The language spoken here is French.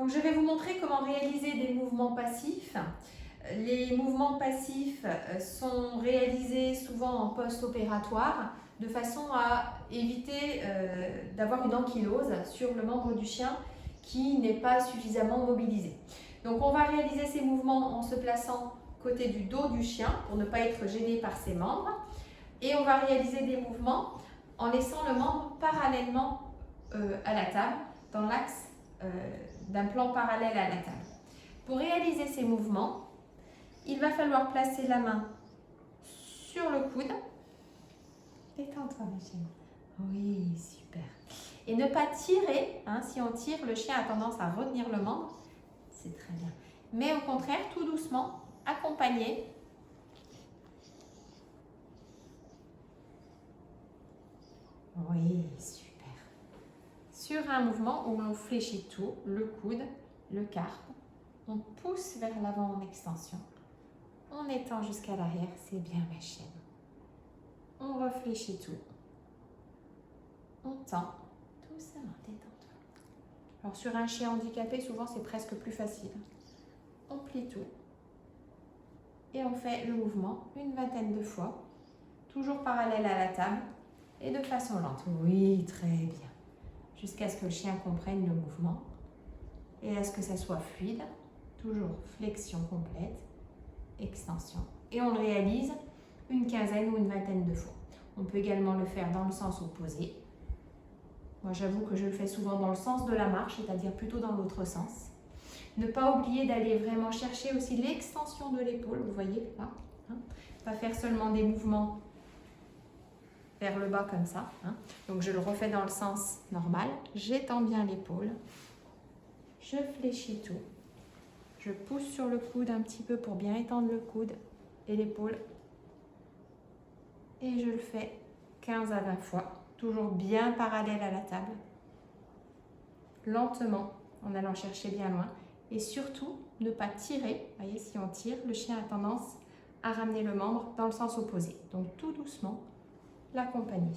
Donc je vais vous montrer comment réaliser des mouvements passifs. Les mouvements passifs sont réalisés souvent en post-opératoire de façon à éviter d'avoir une ankylose sur le membre du chien qui n'est pas suffisamment mobilisé. Donc on va réaliser ces mouvements en se plaçant côté du dos du chien pour ne pas être gêné par ses membres. Et on va réaliser des mouvements en laissant le membre parallèlement à la table, dans l'axe d'un plan parallèle à la table. Pour réaliser ces mouvements, il va falloir placer la main sur le coude. Détends-toi, ma chérie. Oui, super. Et ne pas tirer. Si on tire, le chien a tendance à retenir le membre. C'est très bien. Mais au contraire, tout doucement, accompagner. Oui, super. Sur un mouvement où l'on fléchit tout, le coude, le carpe, on pousse vers l'avant en extension. On étend jusqu'à l'arrière, c'est bien ma chienne. On réfléchit tout. On tend, doucement, détends-toi. Alors sur un chien handicapé, souvent c'est presque plus facile. On plie tout. Et on fait le mouvement une vingtaine de fois, toujours parallèle à la table et de façon lente. Oui, très bien. Jusqu'à ce que le chien comprenne le mouvement et à ce que ça soit fluide. Toujours flexion complète, extension. Et on le réalise une quinzaine ou une vingtaine de fois. On peut également le faire dans le sens opposé. Moi, j'avoue que je le fais souvent dans le sens de la marche, c'est-à-dire plutôt dans l'autre sens. Ne pas oublier d'aller vraiment chercher aussi l'extension de l'épaule, vous voyez là. Pas faire seulement des mouvements vers le bas comme ça. Donc je le refais dans le sens normal. J'étends bien l'épaule. Je fléchis tout. Je pousse sur le coude un petit peu pour bien étendre le coude et l'épaule. Et je le fais 15 à 20 fois. Toujours bien parallèle à la table. Lentement, en allant chercher bien loin. Et surtout, ne pas tirer. Vous voyez, si on tire, le chien a tendance à ramener le membre dans le sens opposé. Donc tout doucement, l'accompagner.